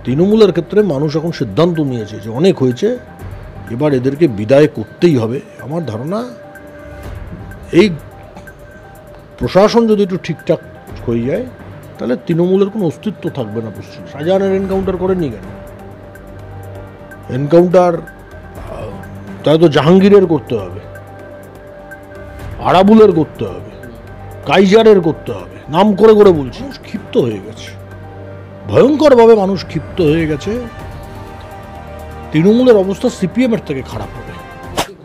তৃণমূলের ক্ষেত্রে মানুষ এখন সিদ্ধান্ত নিয়েছে যে অনেক হয়েছে, এবার এদেরকে বিদায় করতেই হবে। আমার ধারণা এই প্রশাসন যদি একটু ঠিকঠাক হয়ে যায় তাহলে তৃণমূলের কোনো অস্তিত্ব থাকবে না পশ্চিম। শাহজাহানের এনকাউন্টার করেননি কেন? এনকাউন্টার তাহলে তো জাহাঙ্গীরের করতে হবে, আরাবুলের করতে হবে, কাইজারের করতে হবে, নাম করে করে বলছি। ক্ষিপ্ত হয়ে গেছে, ভয়ঙ্করভাবে মানুষ ক্ষিপ্ত হয়ে গেছে। তৃণমূলের অবস্থা সিপিএম এর থেকে খারাপ হবে।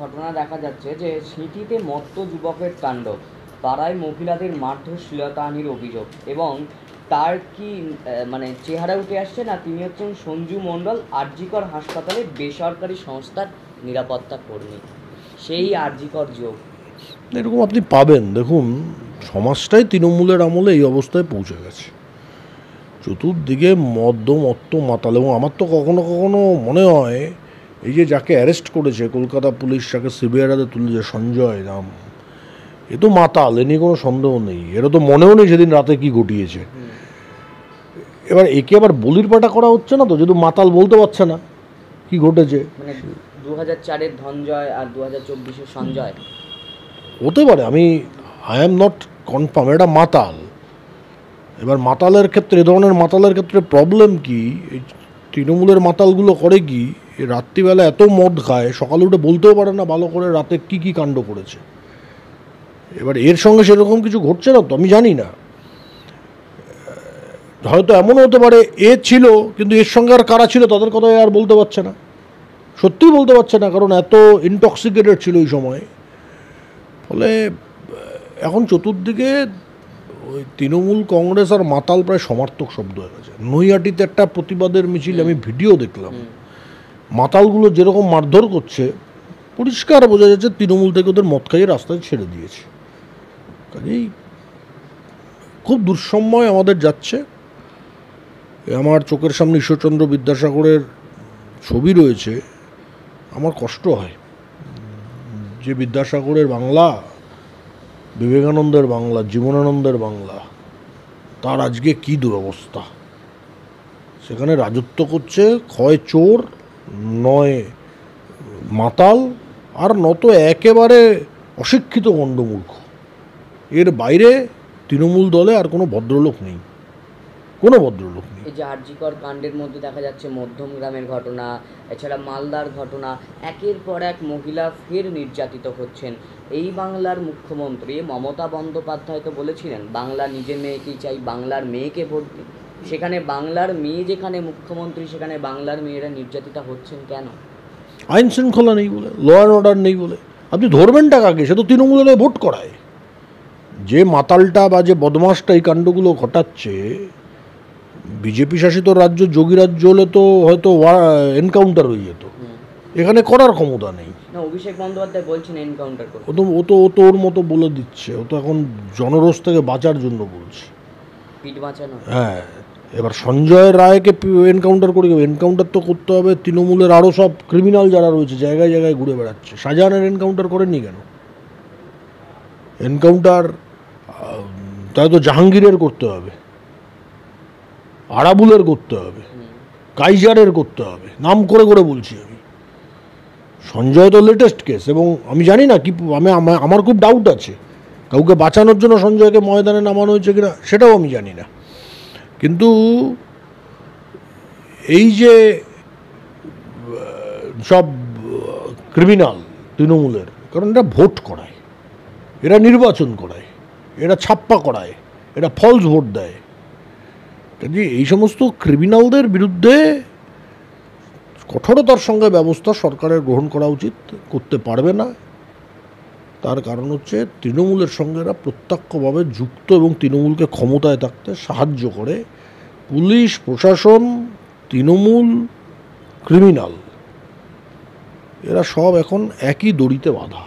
ঘটনা দেখা যাচ্ছে যে সিটিতে মত্ত যুবকের তাণ্ডব, পাড়ায় মহিলাদের মারধর শ্লীলতাহানির অভিযোগ, এবং তার কি মানে চেহারা উঠে আসছে না, তিনি হচ্ছেন সঞ্জু মণ্ডল, আরজিকর হাসপাতালে বেসরকারি সংস্থার নিরাপত্তা কর্মী। সেই আরজিকর যোগ এরকম আপনি পাবেন। দেখুন, সমাজটাই তৃণমূলের আমলে এই অবস্থায় পৌঁছে গেছে। চতুর্দিকে মত্ত মাতাল। এবং আমার তো কখনো কখনো মনে হয় এই যে যাকে অ্যারেস্ট করেছে কলকাতা পুলিশ, যাকে সিবিআই হাতে তুলেছে, সঞ্জয় নাম, এ তো মাতাল, এ নিয়ে কোনো সন্দেহ নেই। এরা তো মনেও নেই সেদিন রাতে কি ঘটিয়েছে। এবার একে আবার বলির পাটা করা হচ্ছে না তো, যেহেতু মাতাল বলতে পারছে না কি ঘটেছে। মানে 2004-এর ধনজয় আর 2024-এর সঞ্জয় হতে পারে, আই এম নট কনফার্ম। এটা মাতাল। এবার মাতালের ক্ষেত্রে, এ ধরনের মাতালের ক্ষেত্রে প্রবলেম কি, এই তৃণমূলের মাতালগুলো করে কি, রাত্রিবেলা এত মদ খায়, সকালে উঠে বলতেও পারে না ভালো করে রাতে কি কি কাণ্ড করেছে। এবার এর সঙ্গে সেরকম কিছু ঘটছে না তো, আমি জানি না। হয়তো এমনও হতে পারে এ ছিল, কিন্তু এর সঙ্গে আর কারা ছিল তাদের কথা আর বলতে পারছে না, সত্যিই বলতে পারছে না, কারণ এত ইনটক্সিকেটেড ছিল ওই সময়। ফলে এখন চতুর্দিকে ওই তৃণমূল, কংগ্রেস আর মাতাল প্রায় সমার্থক শব্দ হয়ে গেছে। নৈহাটিতে একটা প্রতিবাদের মিছিল আমি ভিডিও দেখলাম, মাতালগুলো যেরকম মারধর করছে, পরিষ্কার বোঝা যাচ্ছে তৃণমূল থেকে ওদের মদ খাইয়ে রাস্তায় ছেড়ে দিয়েছে। কাজেই খুব দুঃসময় আমাদের যাচ্ছে। আমার চোখের সামনে ঈশ্বরচন্দ্র বিদ্যাসাগরের ছবি রয়েছে, আমার কষ্ট হয় যে বিদ্যাসাগরের বাংলা, বিবেকানন্দের বাংলা, জীবনানন্দের বাংলা, তার আজকে কী দুরবস্থা। সেখানে রাজত্ব করছে হয় চোর, নয় মাতাল, আর নত একেবারে অশিক্ষিত গণ্ডমূর্খ। এর বাইরে তৃণমূল দলে আর কোনো ভদ্রলোক নেই, কোনো ভদ্রলোক নেই। এই যে আরজিকর কাণ্ডের মধ্যে দেখা যাচ্ছে মধ্যমগ্রামের ঘটনা, এছাড়া মালদার ঘটনা, একের পর এক মহিলা ফের নির্যাতিত হচ্ছেন। এই বাংলার মুখ্যমন্ত্রী মমতা বন্দ্যোপাধ্যায় তো বলেছিলেন বাংলা নিজের মেয়েকেই চাই, বাংলার মেয়েকে ভোট দিন। সেখানে বাংলার মেয়ে যেখানে মুখ্যমন্ত্রী, সেখানে বাংলার মেয়েরা নির্যাতিতা হচ্ছেন কেন? আইন শৃঙ্খলা নেই বলে, ল অ্যান্ড অর্ডার নেই বলে। আপনি ধরবেনটা কাকে? সে তো তৃণমূলের ভোট করায়। যে মাতালটা বা যে বদমাসটা এই কাণ্ডগুলো ঘটাচ্ছে, বিজেপি শাসিত রাজ্য, যোগী রাজ্য হলে তো হয়তো এনকাউন্টার হয়ে যেত, এখানে করার ক্ষমতা নেই। না, অভিষেক বন্দ্যোপাধ্যায় বলছেন এনকাউন্টার করতে। ও তো ওর মতো বলে দিচ্ছে, ও তো এখন জনরোষ থেকে বাঁচার জন্য বলছে, পিঠ বাঁচানো। হ্যাঁ। এবার সঞ্জয় রায়কে এনকাউন্টার করে, এনকাউন্টার তো করতে হবে তৃণমূলের আরও সব ক্রিমিনাল যারা রয়েছে, জায়গায় জায়গায় ঘুরে বেড়াচ্ছে। শাহজাহানের এনকাউন্টার করেননি কেন? এনকাউন্টার তাহলে তো জাহাঙ্গীরের করতে হবে, আরাবুলের করতে হবে, কাইজারের করতে হবে, নাম করে করে বলছি আমি। সঞ্জয় তো লেটেস্ট কেস, এবং আমি জানি না কি, আমার খুব ডাউট আছে কাউকে বাঁচানোর জন্য সঞ্জয়কে ময়দানে নামানো হয়েছে কিনা, সেটাও আমি জানি না। কিন্তু এই যে সব ক্রিমিনাল তৃণমূলের, কারণ এরা ভোট করায়, এরা নির্বাচন করায়, এরা ছাপ্পা করায়, এরা ফলস ভোট দেয়। কাজে এই সমস্ত ক্রিমিনালদের বিরুদ্ধে কঠোরতার সঙ্গে ব্যবস্থা সরকারের গ্রহণ করা উচিত, করতে পারবে না। তার কারণ হচ্ছে তৃণমূলের সঙ্গে এরা প্রত্যক্ষভাবে যুক্ত এবং তৃণমূলকে ক্ষমতায় থাকতে সাহায্য করে। পুলিশ প্রশাসন, তৃণমূল, ক্রিমিনাল, এরা সব এখন একই দড়িতে বাঁধা।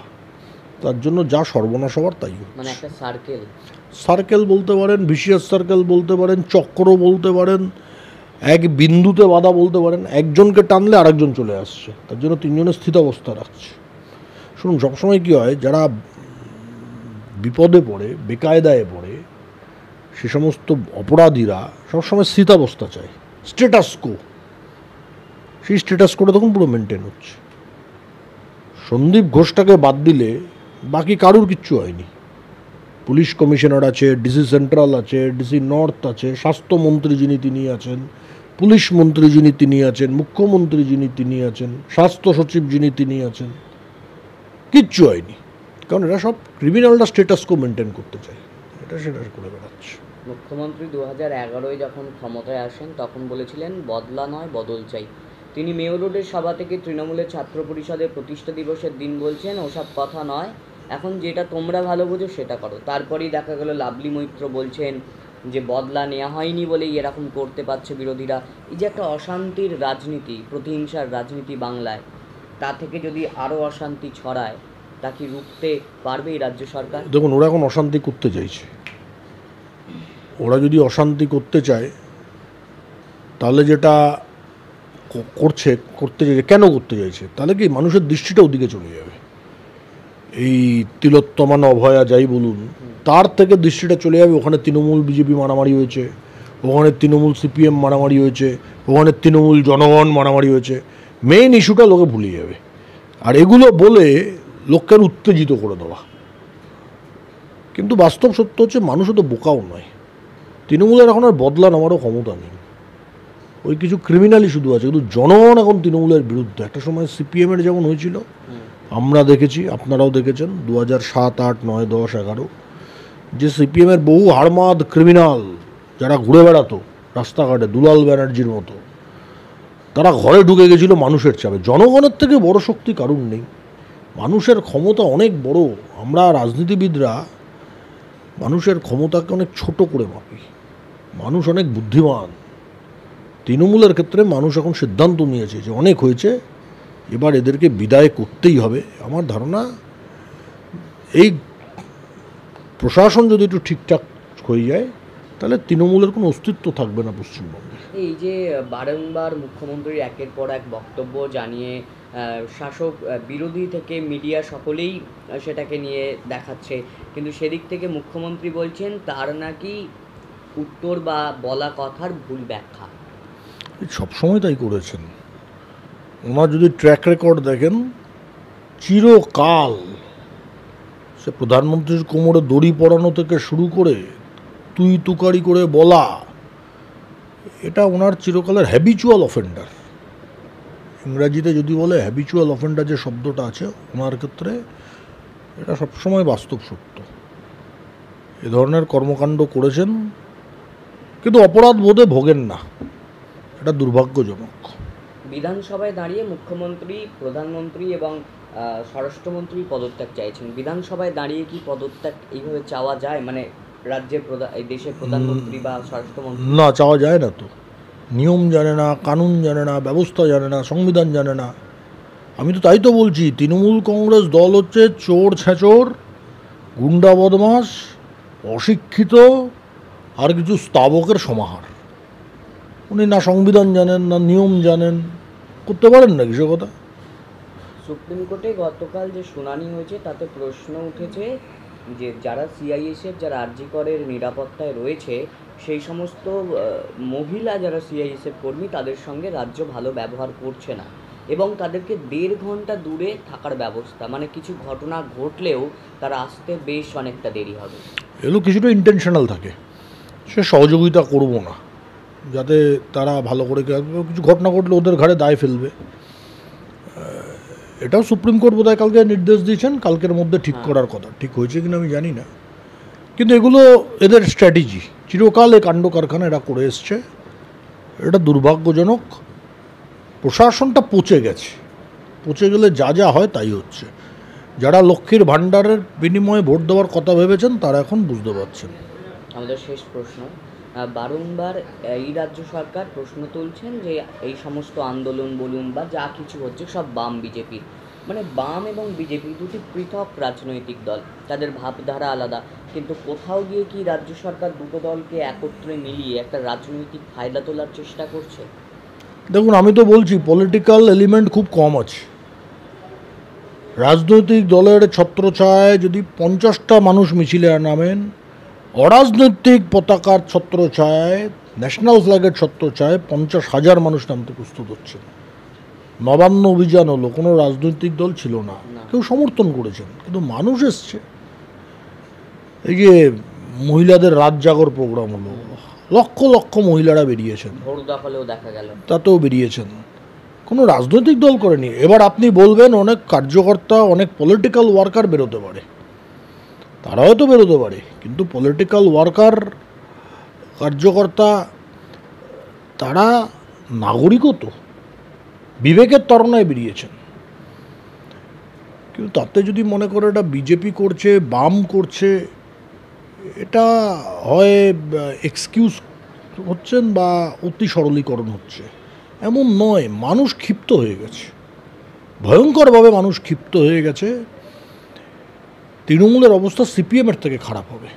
তার জন্য যা সর্বনাশ হওয়ার তাই হচ্ছে। মানে একটা সার্কেল বলতে পারেন, ভিশিয়াস সার্কেল বলতে পারেন, চক্র বলতে পারেন, এক বিন্দুতে বাধা বলতে পারেন। একজনকে টানলে আরেকজন চলে আসছে, তার জন্য তিনজনের স্থিতাবস্থা রাখছে। শুনুন, সবসময় কী হয়, যারা বিপদে পড়ে, বেকায়দায় পড়ে, সে সমস্ত অপরাধীরা সবসময় স্থিতাবস্থা চায়, স্ট্যাটাস কো। সেই স্ট্যাটাস করে তখন পুরো মেনটেন হচ্ছে। সন্দীপ ঘোষটাকে বাদ দিলে বাকি কারুর কিচ্ছু হয়নি। পুলিশ কমিশনার আছে, ডিসি সেন্ট্রাল আছে, ডিসি নর্থ আছে, স্বাস্থ্যমন্ত্রী যিনি তিনি আছেন, পুলিশ মন্ত্রী যিনি তিনি আছেন, মুখ্যমন্ত্রী যিনি তিনি আছেন, স্বাস্থ্য সচিব যিনি তিনি আছেন, কিচ্ছু হয়নি। কারণ এরা সব ক্রিমিনালটা স্ট্যাটাসকো মেনটেন করতে চায়, এটা সেটা করে বেড়াচ্ছে। মুখ্যমন্ত্রী 2011-য় যখন ক্ষমতায় আসেন তখন বলেছিলেন বদলা নয় বদল চাই। তিনি মেয়র রোডের সভা থেকে তৃণমূলের ছাত্র পরিষদের প্রতিষ্ঠা দিবসের দিন বলছেন ওসব কথা নয়, এখন যেটা তোমরা ভালো বোঝো সেটা করো। তারপরেই দেখা গেল লাভলি মৈত্র বলছেন যে বদলা নেওয়া হয়নি বলেই এরকম করতে পারছে বিরোধীরা। এই যে একটা অশান্তির রাজনীতি, প্রতিহিংসার রাজনীতি বাংলায়, তা থেকে যদি আরও অশান্তি ছড়ায় তা কি রুখতে পারবে এই রাজ্য সরকার? দেখুন, ওরা এখন অশান্তি করতে চাইছে। ওরা যদি অশান্তি করতে চায় তাহলে যেটা করতে চাইছে, কেন করতে চাইছে, তাহলে কি মানুষের দৃষ্টিটা ওদিকে চলে যাবে। এই তিলোত্তমা অভয়া যাই বলুন, তার থেকে দৃষ্টিটা চলে যাবে ওখানে তৃণমূল বিজেপি মারামারি হয়েছে, ওখানে তৃণমূল সিপিএম মারামারি হয়েছে, ওখানে তৃণমূল জনগণ মারামারি হয়েছে। মেইন ইস্যুটা লোকে ভুলে যাবে। আর এগুলো বলে লোককে উত্তেজিত করে দেওয়া। কিন্তু বাস্তব সত্য হচ্ছে মানুষও তো বোকাও নয়। তৃণমূলের এখন আর বদলা নেওয়ারও ক্ষমতা নেই। ওই কিছু ক্রিমিনালই শুধু আছে, কিন্তু জনগণ এখন তৃণমূলের বিরুদ্ধে। একটা সময় সিপিএমের যেমন হয়েছিল, আমরা দেখেছি, আপনারাও দেখেছেন, 2007, 8, 9, 10, 11 যে সিপিএমের বহু হাড়মাদ ক্রিমিনাল যারা ঘুরে বেড়াতো রাস্তাঘাটে দুলাল ব্যানার্জির মতো, তারা ঘরে ঢুকে গেছিল মানুষের চাপে। জনগণের থেকে বড় শক্তি কারণ নেই, মানুষের ক্ষমতা অনেক বড়। আমরা রাজনীতিবিদরা মানুষের ক্ষমতাকে অনেক ছোট করে মাপি। মানুষ অনেক বুদ্ধিমান। তৃণমূলের ক্ষেত্রে মানুষ এখন সিদ্ধান্ত নিয়েছে যে অনেক হয়েছে, এবার এদেরকে বিদায় করতেই হবে। আমার ধারণা এই প্রশাসন যদি একটু ঠিকঠাক হয়ে যায় তাহলে তৃণমূলের কোনো অস্তিত্ব থাকবে না পশ্চিমবঙ্গে। এই যে বারংবার মুখ্যমন্ত্রীর একের পর এক বক্তব্য জানিয়ে শাসক বিরোধী থেকে মিডিয়া সকলেই সেটাকে নিয়ে দেখাচ্ছে, কিন্তু সেদিক থেকে মুখ্যমন্ত্রী বলছেন তার নাকি উত্তর বা বলা কথার ভুল ব্যাখ্যা। সবসময় তাই করেছেন। ওনার যদি ট্র্যাক রেকর্ড দেখেন, চিরকাল সে প্রধানমন্ত্রীর কোমরে দড়ি পরানো থেকে শুরু করে তুই তুকারি করে বলা, এটা ওনার চিরকালের হ্যাবিচুয়াল অফেন্ডার। ইংরাজিতে যদি বলে হ্যাবিচুয়াল অফেন্ডার যে শব্দটা আছে, ওনার ক্ষেত্রে এটা সবসময় বাস্তব সত্য। এ ধরনের কর্মকাণ্ড করেছেন, কিন্তু অপরাধ বোধে ভোগেন না, এটা দুর্ভাগ্যজনক। বিধানসভায় দাঁড়িয়ে মুখ্যমন্ত্রী, প্রধানমন্ত্রী এবং স্বরাষ্ট্রমন্ত্রী পদত্যাগ চাইছেন। বিধানসভায় দাঁড়িয়ে কি পদত্যাগ এইভাবে চাওয়া যায়? মানে রাজ্যের এই দেশের প্রধানমন্ত্রী বা স্বরাষ্ট্রমন্ত্রী? না, চাওয়া যায় না তো। নিয়ম জানে না, কানুন জানে না, ব্যবস্থা জানে না, সংবিধান জানে না। আমি তো তাই তো বলছি, তৃণমূল কংগ্রেস দল হচ্ছে চোর ছেঁচোর, গুন্ডা বদমাস, অশিক্ষিত আর কিছু স্তাবকের সমাহার। উনি না সংবিধান জানেন, না নিয়ম জানেন, করতে পারেন না কিছু কথা। সুপ্রিম কোর্টে গতকাল যে শুনানি হয়েছে তাতে প্রশ্ন উঠেছে যে যারা সিআইএসএফ, যারা আরজি করের নিরাপত্তায় রয়েছে, সেই সমস্ত মহিলা যারা সিআইএসএফ কর্মী, তাদের সঙ্গে রাজ্য ভালো ব্যবহার করছে না এবং তাদেরকে 1.5 ঘন্টা দূরে থাকার ব্যবস্থা, মানে কিছু ঘটনা ঘটলেও তারা আসতে বেশ অনেকটা দেরি হবে। এগুলো কিছুটা ইন্টেনশনাল থাকে, সে সহযোগিতা করব না যাতে তারা ভালো করে, কিছু ঘটনা ঘটলে ওদের ঘাড়ে দায় ফেলবে। এটাও সুপ্রিম কোর্ট বোধহয় কালকে নির্দেশ দিয়েছেন কালকের মধ্যে ঠিক করার কথা। ঠিক হয়েছে কিনা আমি জানি না, কিন্তু এগুলো এদের স্ট্র্যাটেজি। চিরকাল এই কাণ্ড কারখানা এরা করে এসছে, এটা দুর্ভাগ্যজনক। প্রশাসনটা পচে গেছে, পচে গেলে যা যা হয় তাই হচ্ছে। যারা লক্ষ্মীর ভাণ্ডারের বিনিময়ে ভোট দেওয়ার কথা ভেবেছেন তারা এখন বুঝতে পারছেন। আমাদের শেষ প্রশ্ন, বারংবার এই রাজ্য সরকার প্রশ্ন তুলছেন যে এই সমস্ত আন্দোলন বলুন বা যা কিছু হচ্ছে সব বাম বিজেপির, মানে বাম এবং বিজেপি দুটি পৃথক রাজনৈতিক দল, তাদের ভাবধারা আলাদা, কিন্তু কোথাও গিয়ে কি রাজ্য সরকার দুটো দলকে একত্রে মিলিয়ে একটা রাজনৈতিক ফায়দা তোলার চেষ্টা করছে? দেখুন, আমি তো বলছি পলিটিক্যাল এলিমেন্ট খুব কম আছে। রাজনৈতিক দলের ছত্রছায়ায় যদি 50টা মানুষ মিছিলে নামেন, অরাজনৈতিক পতাকার ছত্রছায়ায়, ন্যাশনাল ফ্ল্যাগের ছত্রছায়ায় 50,000 মানুষ নামতে প্রস্তুত হচ্ছেন। নবান্ন অভিযান হলো, কোনো রাজনৈতিক দল ছিল না, না। কেউ সমর্থন করেছেন, কিন্তু মানুষ এসছে। এই যে মহিলাদের রাত জাগর প্রোগ্রাম হলো, লক্ষ লক্ষ মহিলারা বেরিয়েছেন, ভোর দখলেও দেখা গেল। তাতেও বেরিয়েছেন, কোনো রাজনৈতিক দল করেনি। এবার আপনি বলবেন অনেক কার্যকর্তা, অনেক পলিটিক্যাল ওয়ার্কার বেরোতে পারে, তারা হয়তো বেরোতে পারে, কিন্তু পলিটিক্যাল ওয়ার্কার, কার্যকর্তা, তারা নাগরিকও তো, বিবেকের তাড়নায় বেরিয়েছেন। কিন্তু তাতে যদি মনে করে এটা বিজেপি করছে, বাম করছে, এটা হয় এক্সকিউজ হচ্ছেন বা অতি সরলীকরণ হচ্ছে, এমন নয়। মানুষ ক্ষিপ্ত হয়ে গেছে, ভয়ঙ্করভাবে মানুষ ক্ষিপ্ত হয়ে গেছে। তৃণমূলের অবস্থা সিপিএমের থেকে খারাপ হবে।